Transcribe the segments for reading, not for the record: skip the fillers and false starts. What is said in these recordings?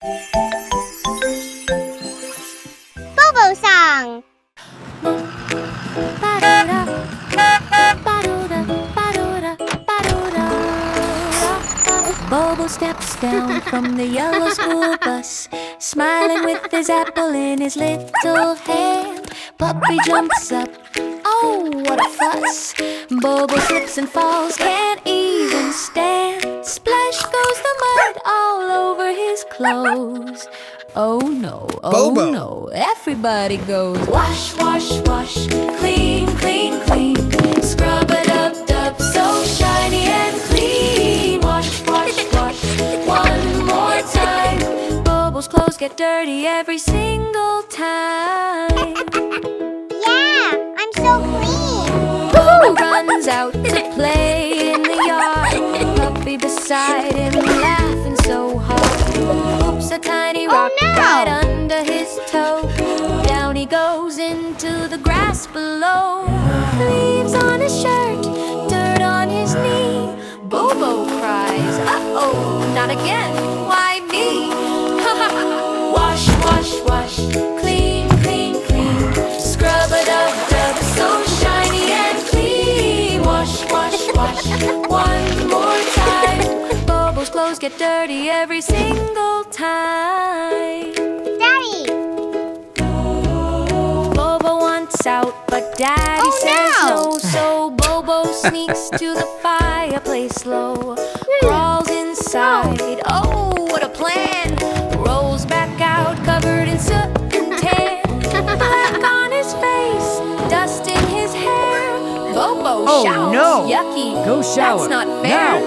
Bobo song. Bobo steps down from the yellow school bus, smiling with his apple in his little hand. Puppy jumps up, oh, what a fuss. Bobo slips and falls, can't even stand. Splash goes the mud all over his clothes. Oh no, oh Bobo. no, everybody goes wash, wash, wash, clean, clean, clean. Scrub it up, dub, so shiny and clean. Wash, wash, wash, one more time. Bobo's clothes get dirty every single time. Yeah, I'm so clean. Bobo runs out to play in the yard. Puppy beside him laughing so hard. Oops, a tiny rock no. right under his toe. Down he goes into the grass below. Leaves on his shirt, dirt on his knee. Bobo cries, uh-oh, not again, why me? Wash, wash, wash, clean, clean, clean. Scrub it up, dub, so shiny and clean. Wash, wash, wash, one more time. Bobo's clothes get dirty every single time. Daddy. Bobo wants out, but Daddy says no. So Bobo sneaks to the fireplace slow. Crawls inside, oh, what a plan. Rolls back out, covered in soot and tan. Black on his face, dust in his hair. Bobo shouts, no. yucky, Go shower, that's not fair.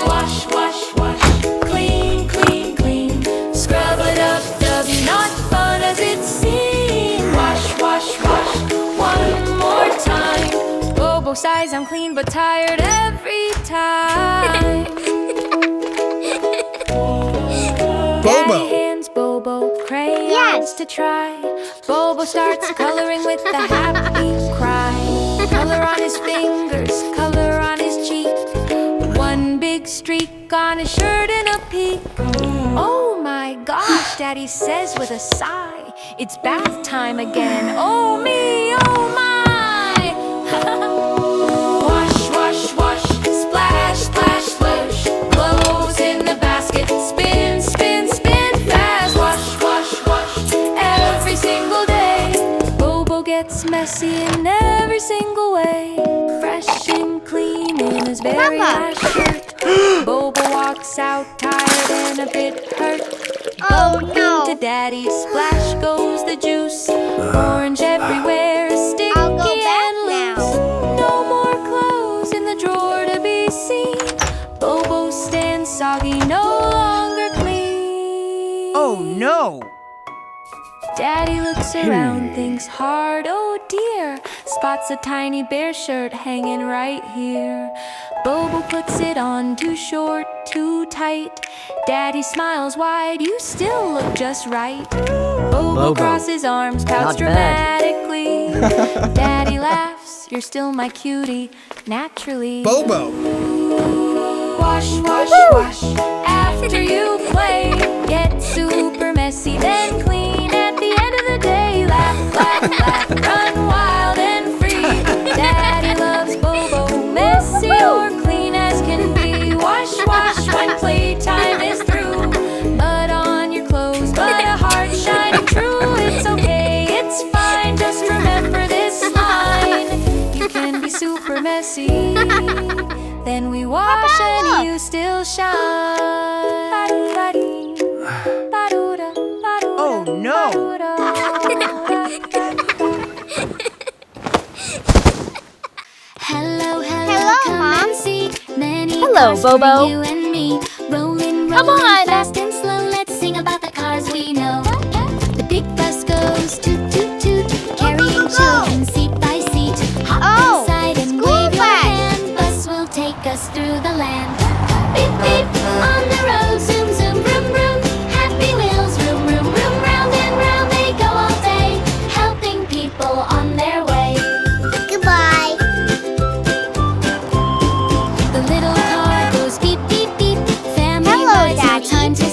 Wash, wash, wash, clean, clean, clean. Scrub it up, dub, not fun as it seems. Wash, wash, wash, one more time. Bobo sighs, I'm clean but tired every time. Daddy hands Bobo crayons to try. Bobo starts coloring with a happy cry. Color on his fingers, color on his cheek. One big streak on his shirt and a peak. Oh my gosh, Daddy says with a sigh. It's bath time again, oh me, oh my. Wash, wash, wash, splash, splash, splash. Clothes in the basket, spin, spin, spin fast. Wash, wash, wash, every single day. Bobo gets messy in every single way. Fresh and clean in his very last shirt. Bobo walks out tired and a bit hurt. Oh no. To Daddy, splash goes the juice. Orange everywhere, sticky I'll go back and loose. No more clothes in the drawer to be seen. Bobo stands soggy, no longer clean. Oh no! Daddy looks around, thinks hard, oh dear. Spots a tiny bear shirt hanging right here. Bobo puts it on, too short, too tight. Daddy smiles wide, you still look just right. Bobo crosses arms, pouts Not bad. dramatically. Daddy laughs, you're still my cutie, naturally. Bobo! Wash, wash, wash, after you play. Get super messy, then clean at the end of the day. Laugh, laugh, laugh, run wild and free. Daddy loves Bobo, messy or clean as can be. Wash, wash, when playtime is through. Mud on your clothes, but a heart shining true. It's okay, it's fine, just remember this line. You can be super messy, then we wash and you still shine. Oh no! Hello, Hello, come Mom. and see. Many Hello, cars for Bobo. you and me. Rolling, Come rolling on. fast and slow. Let's sing about the cars we know. The big bus goes toot, toot, toot, carrying children seat by seat. Hop Oh, inside and school wave your bus. hand. Bus will take us through the land. Beep, beep, on the road. Zoom, zoom, vroom, vroom. Happy wheels, room, room, room. Round and round they go all day, helping people on their way. Goodbye. The little car goes beep, beep, beep. Family Hello, rides, no Daddy. time to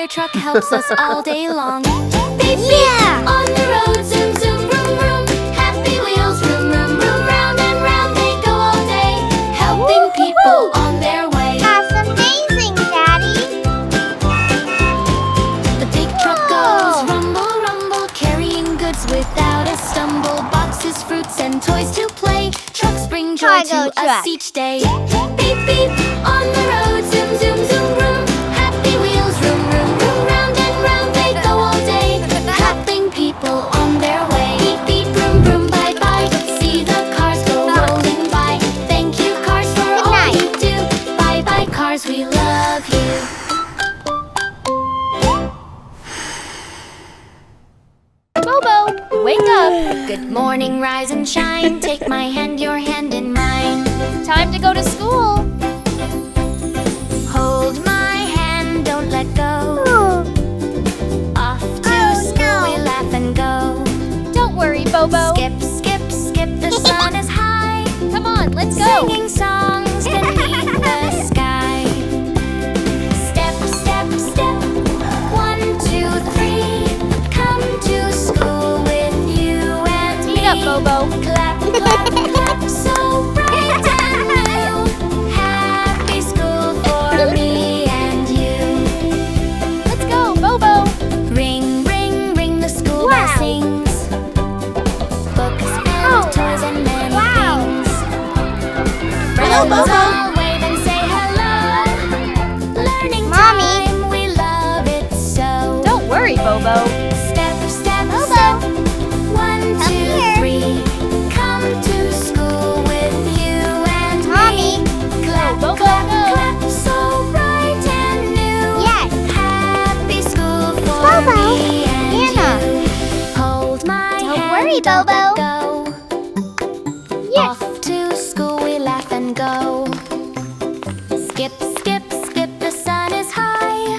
truck helps us all day long. Beep, beep, Yeah. on the road, zoom, zoom, vroom, vroom. Happy wheels, vroom, vroom, vroom, round and round they go all day, helping people on their way. That's amazing, Daddy. The big truck goes rumble, rumble, carrying goods without a stumble. Boxes, fruits, and toys to play. Trucks bring joy Cargo to us truck. each day. Beep, beep, on the road, zoom, zoom, zoom, vroom. Happy wheels, vroom, vroom, vroom, round and round they go all day, helping people on their way. Beep, beep, vroom, vroom, bye, bye. See the cars go rolling by. Thank you, cars, for Good all night. you do. Bye, bye, cars, we love you. Bobo, wake up! Good morning, rise and shine. Take my hand, your hand in mine. Time to go to school. Hold my hand, don't let go. Off to school we laugh and go. Don't worry, Bobo. Skip, skip, skip, the sun is high. Come on, let's go. Singing songs beneath the sky. Step, step, step. 1, 2, 3. Come to school with you and me. Speed up, Bobo. Clap, clap, clap. So bright and new. Happy school for me and you. Let's go, Bobo. Ring, ring, ring. The school bell sings. Books and toys and many things. Friends all wave and say hello. Learning Mommy. time, we love it so. Don't worry, Bobo. Step, step, step. 1, 2, here. 3. Come to school with you and Mommy. me. Clap, Bobo, clap, go. clap. So bright and new. Yes. Happy school for Bobo. me and Anna. you. Hold my Don't hand, worry, don't let Bobo. go. Yes. Off to school we laugh and go. Skip, skip, skip, the sun is high.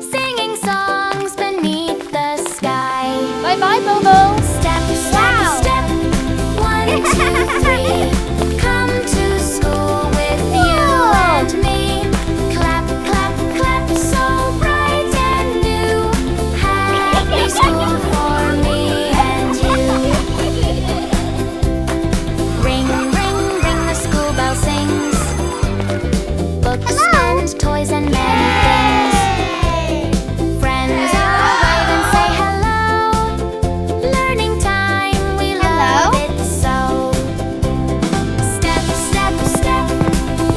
Singing songs beneath the sky. Bye-bye, Bobo. Step, step, step. 1, 2, 3. Come to school with you and me. Clap, clap, clap. So bright and new. Happy school for me and you. Ring, ring, ring, the school bell sings. Books and toys and many things. Friends all wave and say hello. Learning time, we love Hello. it so. Step, step, step.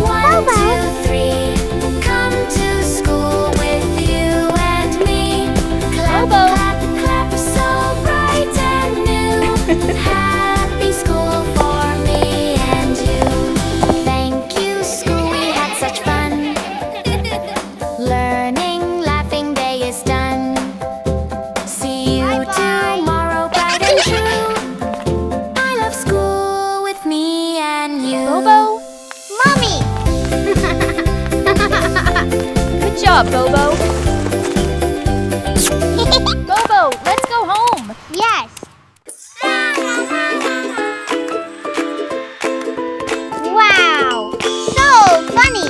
1, Bobo. 2, 3. Come to school with you and me. Clap, clap, clap. So bright and new. Happy school for me and you. Thank you, school, we had such fun. Learning, laughing day is done. See you Bye-bye. tomorrow, bright and true. I love school with me and you. Bobo, Mommy. good job, Bobo. Bobo, let's go home. Yes. Wow. So funny.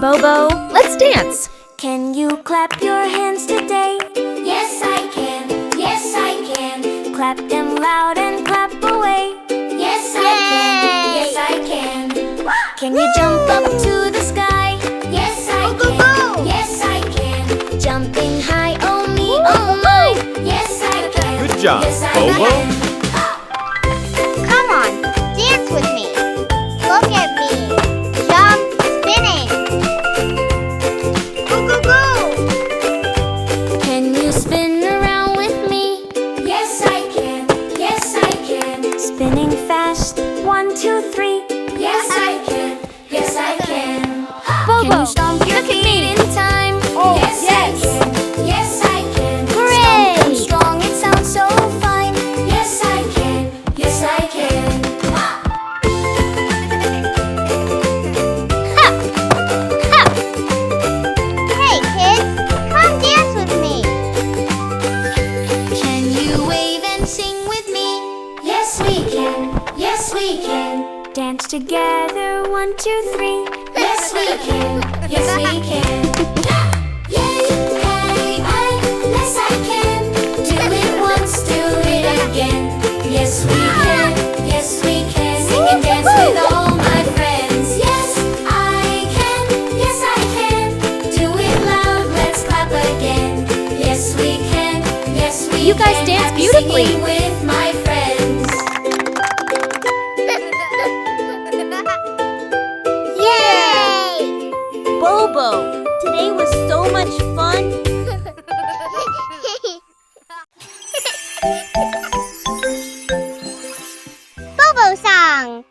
Bobo, let's dance. Can you clap your hands today? Yes, I can. Yes, I can. Clap them loud and clap away. Yes, I can. Yes, I can. Can you jump up to the sky? Yes, I can. Yes, I can. Jumping high, oh me, oh my. Yes, I can. Good job, Yes, I Bobo. can. Come on. Dance with me. Look at me. Jump, spinning. Go, go, go. Can you spin around with me? Yes, I can. Yes, I can. Spinning fast. 1, 2, 3. Yes, I can. Yes, I can. Bobo, can you stomp your feet in time? Oh, yes, yes. I can. Yes, I can. Hooray! Stomp them strong, it sounds so fine. Yes, I can. Yes, I can. Hey, kids. Come dance with me. Can you wave and sing with me? Yes, we can. Yes, we can. Dance together, 1, 2, 3. Yes, we can. Yes, we can. Yes, we can. Yes, we can. Sing and dance with all my friends. Yes, I can. Yes, I can. Do it loud. Let's clap again. Yes, we can. Yes, we can. You guys dance Happy beautifully. singing with my friends. Yay! Bobo, today was so much fun. Bobo song.